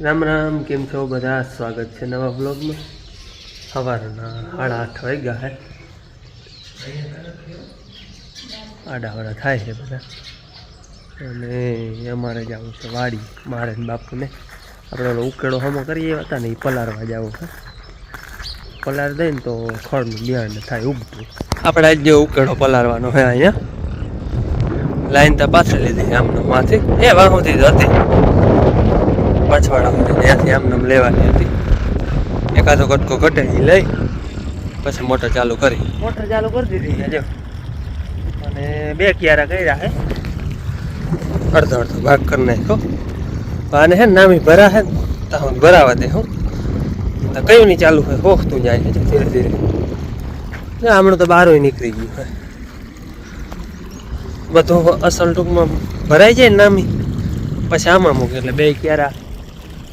રામ રામ, કેમ છો બધા? સ્વાગત છે નવા બ્લોગમાં. સવારના 8:30 વાગ્યા હે. આડાવાડા થાય છે બધા. અને અમારે જવું છે વાડી, મારે ને બાપુને. આપણે ઉકેળો હમો કરીએ હતા ને, એ પલારવા જવું છે. પલાર દઈને તો ખળનું બિયારણ થાય ઉગતું. આપણે આજ જે ઉકેળો પલારવાનો હોય અહીંયા લાઈન તો પાછળ લીધી આમને માંથી એ વાહુથી જ હતી પછવાડા ત્યાંથી આમને લેવાની હતી. એકાદો કટકો કટે લઈ પછી મોટર ચાલુ કરી દીધી જો. અને 2 ક્યારા કર્યા હે, અડધો ભાગ કરી નાખ્યો. આને હે ને નામી ભરા હે ને તો ભરાવા દે હું તો કયું નહીં ચાલુ હોય હોખતું જાય છે ધીરે ધીરે. હમણાં તો બહાર નીકળી ગયું હોય બધું અસલ ટૂંકમાં ભરાઈ જાય ને નામી પછી આમાં મૂકે એટલે 2 ક્યારા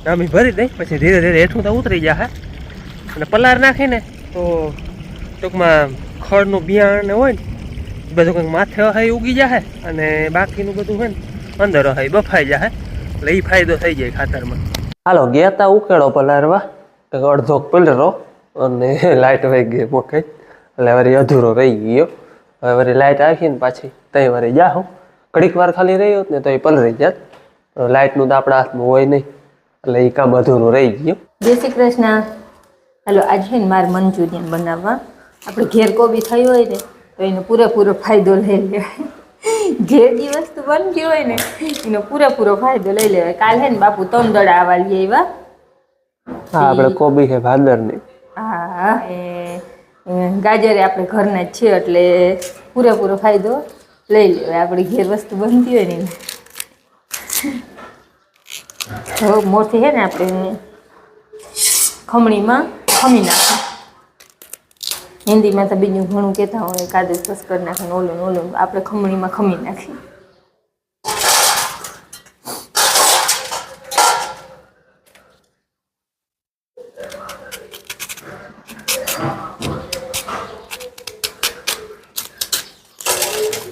નામી ભરી દઈ પછી ધીરે ધીરે હેઠું તો ઉતરી જાય. અને પલાર નાખીને તો ટૂંકમાં ખળનું બિયારણ હોય ને બધું કંઈક માથે હોય ઉગી જાય અને બાકીનું બધું હોય ને અંદર હોય બફાઈ જાય એટલે એ ફાયદો થઈ જાય ખાતરમાં. હાલો ગયા તા ઉકેળો પલારવા, અડધો પલરો અને લાઇટ વહી ગઈ મોકે એટલે વળી અધૂરો રહી ગયો. હવે વળી લાઇટ આખી ને પાછી તઈ વળી જાઉં ઘડીક વાર ખાલી રહ્યો ને તો એ પલરી જાત. લાઇટનું તો આપણા હાથમાં હોય નહીં એટલે એ કામ અધૂરું રહી ગયું. જય શ્રી કૃષ્ણ. હાલો આજે છે ને મારે મંચુરિયન બનાવવા. આપણે ઘેર કોબી થઈ હોય ને તો એનો પૂરેપૂરો ફાયદો લઈ લેવાય. જે દી વસ્તુ બનતી હોય ને એનો પૂરેપૂરો ફાયદો લઈ લેવાય. કાલ છે ને બાપુ 3 દડા આવવા લઈ આવ્યા. હા આપણે કોબી છે ભાદરની. હા ગાજરે આપણે ઘરના જ છે એટલે પૂરેપૂરો ફાયદો લઈ લેવાય. આપણે ઘેર વસ્તુ બનતી હોય ને હવે મોથી છે ને આપણે ખમણીમાં ખમી નાખે. હિન્દીમાં તો બીજું ઘણું કહેતા હોય કાદુ કસ કરી નાખે ઓલું આપણે ખમણીમાં ખમી નાખીએ.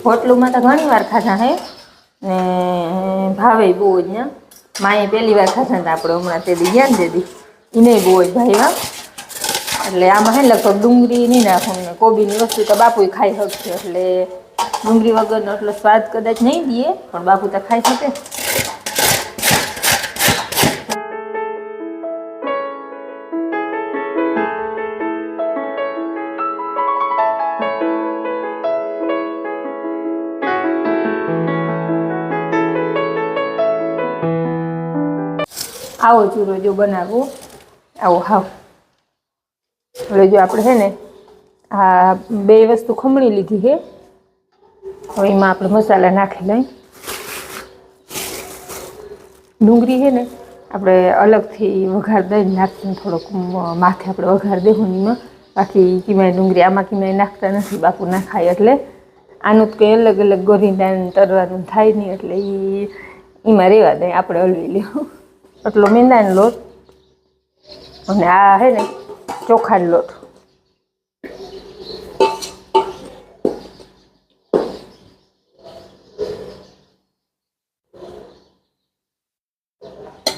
હોટલુમાં તો ઘણી વાર ખાધા હે ને ભાવે બહુ જ ને. માએ પહેલી વાર ખાધા હતા આપણે હમણાં તે દી ગયા ને તે દી એને બહુ જ ભાવ્યા. એટલે આમાં હે લગભગ ડુંગળી નહીં નાખું, કોબીની વસ્તુ તો બાપુ ખાઈ શકશે એટલે ડુંગળી વગરનો એટલો સ્વાદ કદાચ નહીં દે પણ બાપુ તો ખાઈ શકે. આવો ચૂરો જો બનાવવો આવો હાવ. એટલે જો આપણે છે ને આ 2 વસ્તુ ખમણી લીધી છે. હવે એમાં આપણે મસાલા નાખી લઈ. ડુંગળી છે ને આપણે અલગથી વઘાર દઈને નાખીને થોડોક માથે આપણે વઘાર દેવું એમાં. બાકી કિમાય ડુંગળી આમાં કિમાય નાખતા નથી બાપુ ના ખાય એટલે. આનું તો કંઈ અલગ અલગ ગોરીને તરવાનું થાય નહીં એટલે એમાં રહેવા દે આપણે હલવી લેવું. એટલો મેંદાનો લોટ અને આ છે ને ચોખાનો લોટ.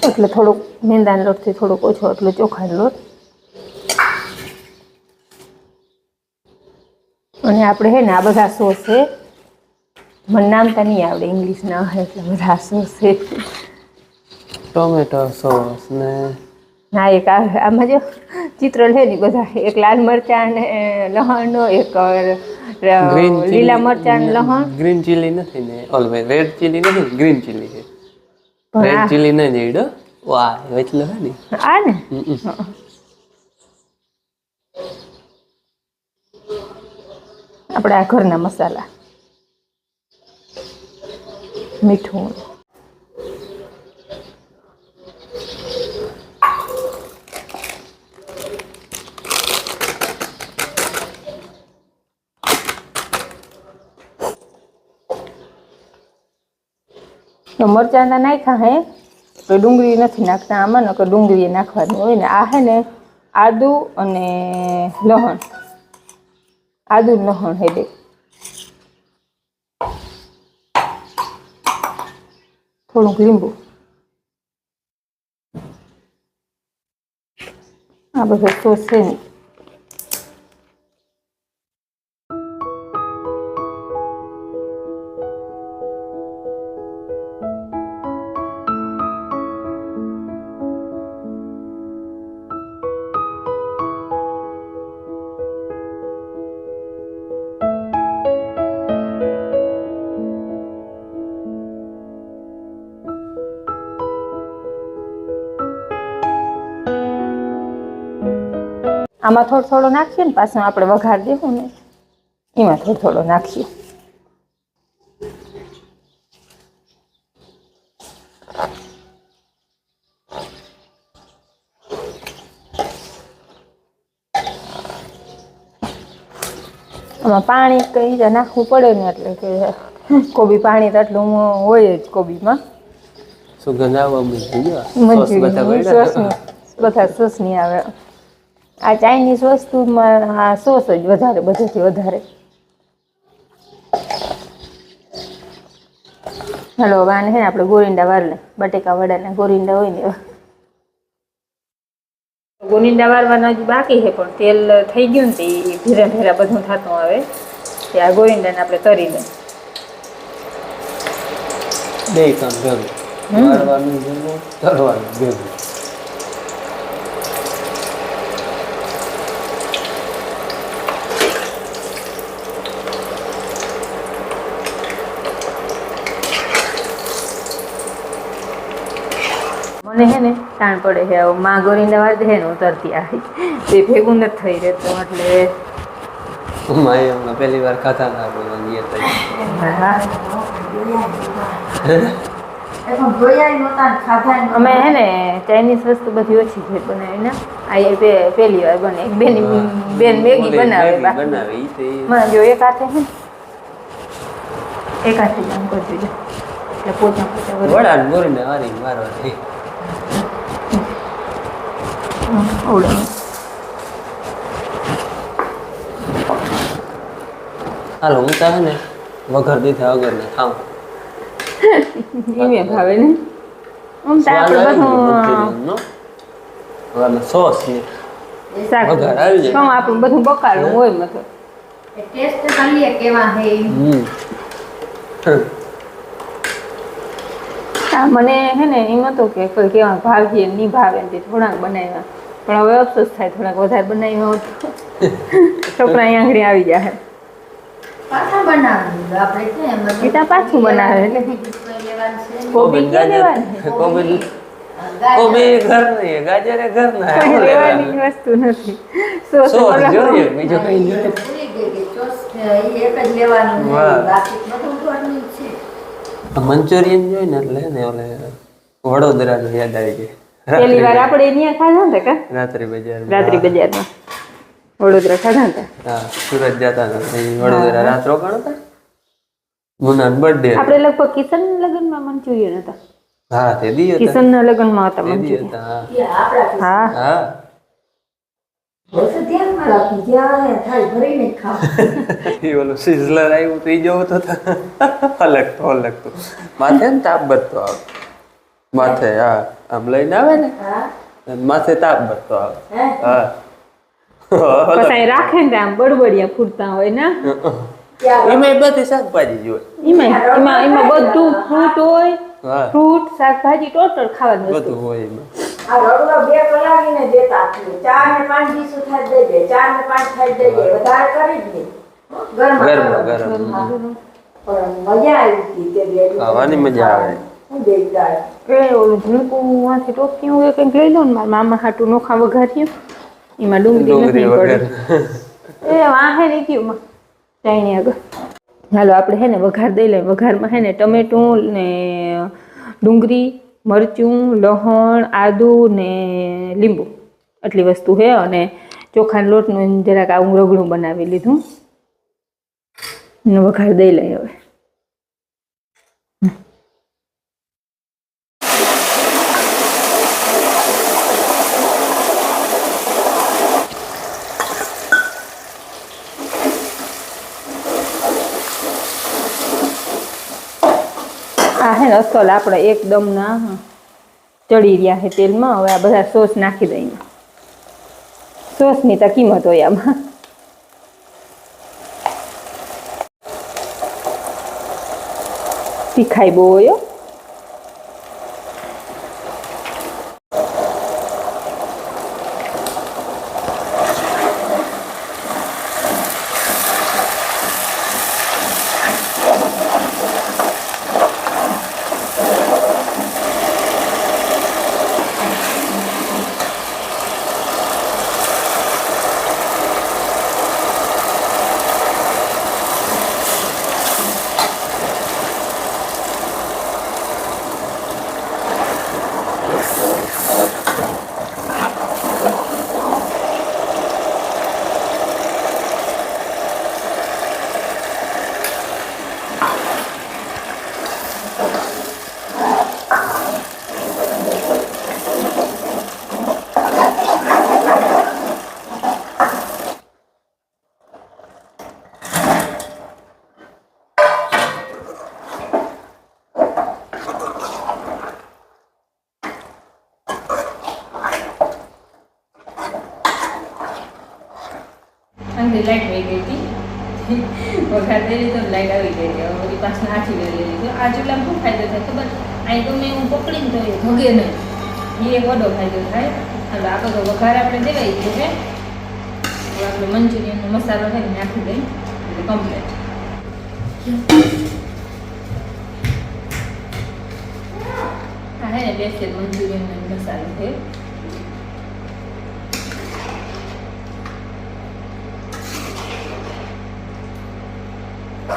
એટલે થોડુંક મેંદાના લોટથી થોડોક ઓછો એટલે ચોખાનો લોટ. અને આપણે છે ને આ બધા સોસ છે, મને નામ તો નહીં આવડે ઇંગ્લિશના હોય એટલે બધા સોસ છે. ટોમેટો સોસ ને હા એક આમાં જો ચિત્ર છે ને બધા, એક લાલ મરચાં ને લહણનો, એક લીલા મરચાં લહણ. ગ્રીન ચીલી નથી ને ઓલવે રેડ ચીલી નથી, ગ્રીન ચીલી છે. રેડ ચીલી ન જઈડો વાહ વેચલો હે ને આ ને આપણે આ ઘરના મસાલા, મીઠું, મરચાંના નાખ્યા હે તો ડુંગળી નથી નાખતા આમાં, નકર ડુંગળી નાખવાની હોય ને. આ હે ને આદુ અને લહણ, આદુ લહણ હે 2. થોડુંક લીંબુ આ બધો સોસ છે ને આમાં થોડો થોડો નાખીએ ને પાછું આપણે વઘાર દેવું ને એમાં થોડો થોડો નાખીએ. આમાં પાણી કઈ નાખવું પડે ને એટલે કે કોબી પાણી તો એટલું હોય જ કોબીમાં. સુગંધ આવવા માંડી બધા સોસ નહીં આવે. આ ચાઇનીઝ વસ્તુમાં આ સોસ જ વધારે બધેથી વધારે. હાલો વાને છે ને આપણે ગોરિંડા વારને બટેકા વડાના ગોરિંડા હોય ને ગોરિંડા વારવાના હજી બાકી છે પણ તેલ થઈ ગયું ને તે ધીરે ધીરે બધું થતું આવે તે આ ગોરિંડાને આપણે તરી દઈએ. બે કામ ભેગું વારવાનું ભેગું તરવાનું ભેગું. મને હે ને તાણ પડે છે માં ગોરિંડા વાર દે ને ઉતરતી આવી તે ભેગું નથી થઈ રહેતું એટલે માએ હમણાં પહેલી વાર ખાતા હતા આપણે અમે હે ને ચાઇનીઝ વસ્તુ બધી ઓછી છે બનાવીને આ પહેલી વાર બને બેન મેગી બનાવે મને જો એક હાથે હે એક હાથે જ આમ કરી દીધું એટલે પોતા વડા ગોરીને વારી મારવા હાલો હું ચાહે ને વઘાર દીધા વગર ને ખાઉં એમ ભાવે ને આમ તો આપણે બધું સોસ ને શાક વઘાર આવી જાય આમ આપણું બધું બકાલું હોય મતલબ ટેસ્ટ કરીએ કેવા હે મને હે ને એમ હતું કે કોઈ કેવા ભાવીએ નહીં ભાવે ને થોડાક બનાવ્યા પણ હવે અફસોસ થાય થોડાક વધારે બનાવ્યા હોત છોકરા અહીં આંગળી આવી જાય પાછું બનાવે એટલે કોબી ઘર નહીં ગાજર ઘર ના લેવાની વસ્તુ નથી સોસ જોઈએ બીજું કઈ જોઈએ મંચુરિયન જોઈ ને એટલે ને ઓલે વડોદરા નું યાદ આવી ગઈ પહેલી વાર આપણે અહીંયા ખાધા હતા કા રાત્રી બજારમાં વડોદરા ખાધા હતા. હા સુરત જતા હતા વડોદરા રાત રોકાણ હતા મુના બર્થડે આપણે લગભગ કિશન લગ્નમાં મંચુરિયન હતા. હા તે દી હતા કિશન ના લગ્નમાં હતા મંચુરિયન. હા હા ઓલું સિઝલર આવ્યું તો એ જોવું તો અલગ તો માથે ને તાપ બધતો આવે માથે હા આમ લઈને આવે ને માથે તાપ બધતો આવે હા પછી રાખે ને આમ બડબડિયા ફૂટતા હોય ને એમાં બધી શાકભાજી જોઈએ એમાં બધું ફ્રૂટ હોય ફ્રૂટ શાકભાજી ટોટલ ખાવાનું બધું હોય એમાં આ રડવા 2 કલાકીને દેતા હતી 4 ને 5 ડીશ ઉઠાઈ દેજે 4 ને 5 ખાઈ દેજે વધારે કરી જ નહીં ગરમ પણ મજા આવી હતી તે બે ખાવાની મજા આવે હું દેખતા એ ઓલું ઝીણકું માંથી ટોપી હોય કંઈક લઈ લો ને મારા મામા હાટું નોખા વઘાર્યું એમાં ડુંગળી નથી પડે એ વાહે નહીં ગયું ચાઈની આગળ. હાલો આપણે હે ને વઘાર દઈ લઈએ. વઘારમાં હે ને ટમેટું ને ડુંગળી મરચું લસણ આદુ ને લીંબુ આટલી વસ્તુ છે અને ચોખાના લોટનું જરાક આવું રગડું બનાવી લીધું ને વઘાર દઈ લઈએ હવે. આ હે ને અસલ આપણે એકદમ ના ચડી રહ્યા છે તેલમાં. હવે આ બધા સોસ નાખી દઈએ. સોસની તો કિંમત હોય આમાં. તીખાઈ બહુ હોય હો. લાઈટ વહી ગઈ હતી વઘાર દઈ લીધો લાઈટ આવી ગઈ હતી. હવે બધી પાછળ આછી લઈ લીધો. આ ચૂલામાં શું ફાયદો થાય ખબર? અહીં ગમે હું પકડીને તો એ ભગે નહીં, એ એક વડો ફાયદો થાય. હાલો આ બધો વઘાર આપણે દેવાઈ ગયો છે. હવે આપણે મંચુરિયનનો મસાલો છે ને નાખી દઈ એટલે કમ્પ્લીટ. હા હે ને બેસ્ટ મંચુરિયનનો મસાલો છે.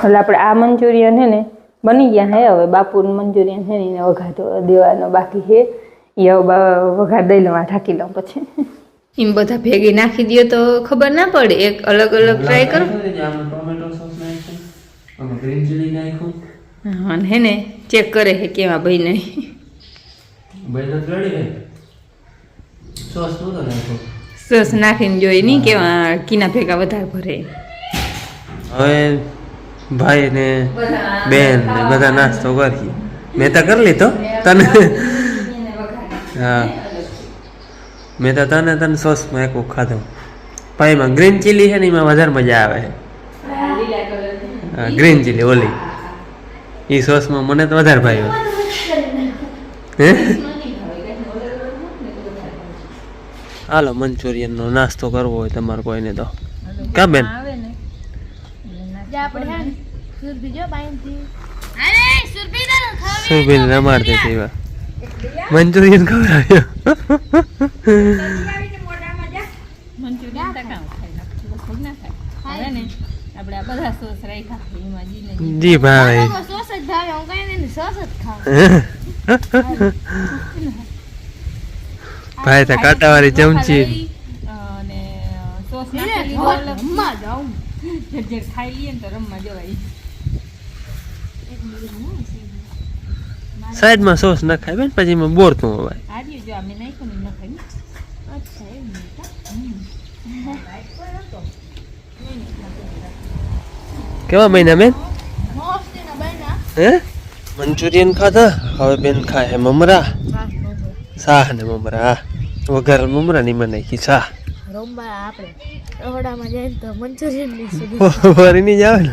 એટલે આપણે આ મંચુરિયન છે ને બની ગયા હે. હવે બાપુનું મંચુરિયન છે ને એને વઘાર દેવાનો બાકી છે. એ હવે વઘાર દઈ લઉં, ઢાંકી લઉં પછી. એમ બધા ભેગી નાખી દો તો ખબર ના પડે. એક અલગ અલગ ટ્રાય કરો. હા હે ને ચેક કરે છે કેવા ભાઈ નહીં. સોસ નાખીને જોઈ નહીં કેવા કીના ભેગા વધારે ભરે. હવે ભાઈ ને બેન ને બધા નાસ્તો કરી. મેં તો કરી લીધો તને. હા મેં તો તને સોસમાં એક ખાધો. ભાઈમાં ગ્રીન ચીલી છે ને એમાં વધારે મજા આવે. હા ગ્રીન ચીલી ઓલી એ સોસમાં મને તો વધારે ભાઈ. હે હાલો મંચુરિયનનો નાસ્તો કરવો હોય તમારે કોઈને તો કા બેન? સુરભી રમાડતી હતી મંચુરિયન ખવડાવ્યો. જી ભાઈ ભાઈ તો કાંટાવાળી ચમચી ખાઈ લઈએ ને તો રમવા જવાય. સાઈડમાં સોસ ના ખાય બેન પછી એમાં બોર તું હોય. જો અમે નાખ્યું ને નખાય. કેવા મહિના બેન? હે મંચુરિયન ખાધા. હવે બેન ખાય મમરા શાહ ને મમરા. વઘાર મમરા ની મને નાખી શાહ. ફરી ની જાવ ને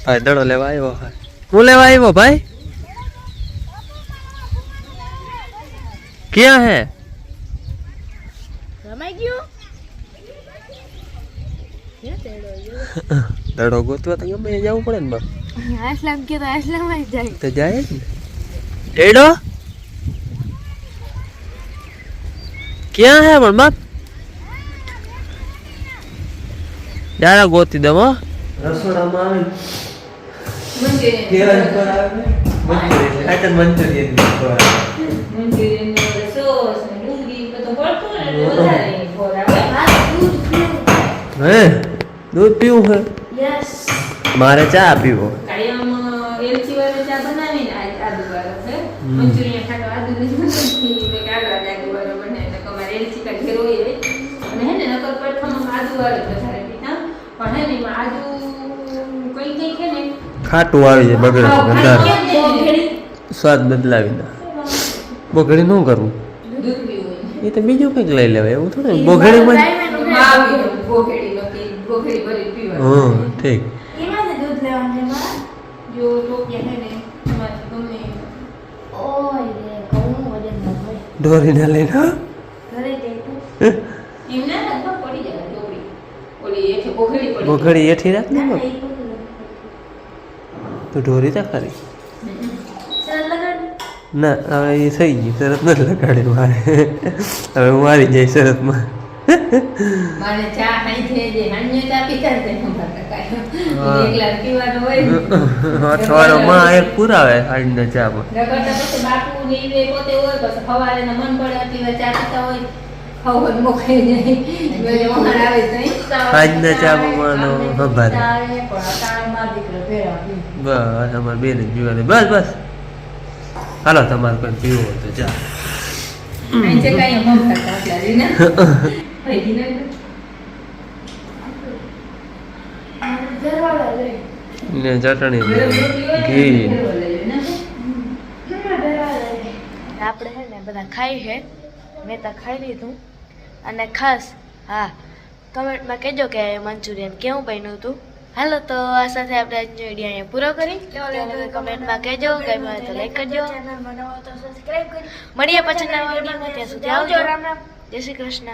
ભાઈ દડો લેવા આવ્યો. હું લેવા આવ્યો ભાઈ? ક્યાં હે? દડો ગોતવા તો ગમે જવું પડે ને બાપ. તો જાય જ ને. ડેડો ક્યાં હે પણ બાપ? ડાળા ગોતી દઉં હો. રસોડામાં હે દૂધ પીવું હે? મારે ચા પીવો. ખાટું આવી જાય બગડે વધારે સ્વાદ બદલાવી દે. બગડી શું કરવું? એ તો બીજું કંઈક લઈ લેવાય એવું થોડું બોઘડીમાં હા ઠીક એમાંથી દૂધ લેવાનું છે મારે જો ટોપિયા હે ને એમાં તો ગમે ઓય રે ઘઉં વજન ન હોય ઢોરીને લઈને હા ઘરે જઈ તો એમને લગભગ પડી જાય ટોપી ઓલી એઠે બોઘડી પડી બોઘડી એઠી રાખ ને ના બાપ. એ બધું તો ઢોરી તો ખરી સરસ લગાડ ના હવે એ થઈ ગયું શરત નથી લગાડી મારે હવે હું મારી જાય શરતમાં મારે ચા ખાઈ છે જે હાન્ય ચા પીતા છે અમારા કાકા એકલા પીવાનો હોય ને. અઠવાડિયામાં એક પુરાવે આજના ચામાં નકરતા પછી બાપુ ને ઈ બે પોતે હોય પછી સવારે ને મન પડે આટલી વાર ચા પીતા હોય ખબર મોકલી જાય એટલે વહાણ આવે તો ઈ આજના ચામાં માનો સંભારે આવે પણ અટાણામાં દીકરો ભેળા પી બસ અમારે બેન જ પીવાની બસ બસ હાલો તમારે કોઈ પીવું હોય તો ચા અહીં છે કાંઈ મમતા કાટલા રીના ભાઈ રીના ઘરવાળા લે ને ચટણી ઘરે રોટલી હોય ને ઘી ઘરે લઈ લે ને આપણે છે ને બધા ખાઈ છે મેં તો ખાઈ લીધું અને ખાસ હા કમેન્ટમાં કહેજો કે મંચુરિયન કેવું બન્યું હતું હાલો તો આ સાથે આપણે આજનો વિડીયો અહીંયા પૂરો કરી કમેન્ટમાં કહેજો ગમ્યું હોય તો લાઈક કરજો મળીએ પછી નવા વિડીયોમાં ત્યાં સુધી આવજો જય શ્રી કૃષ્ણ.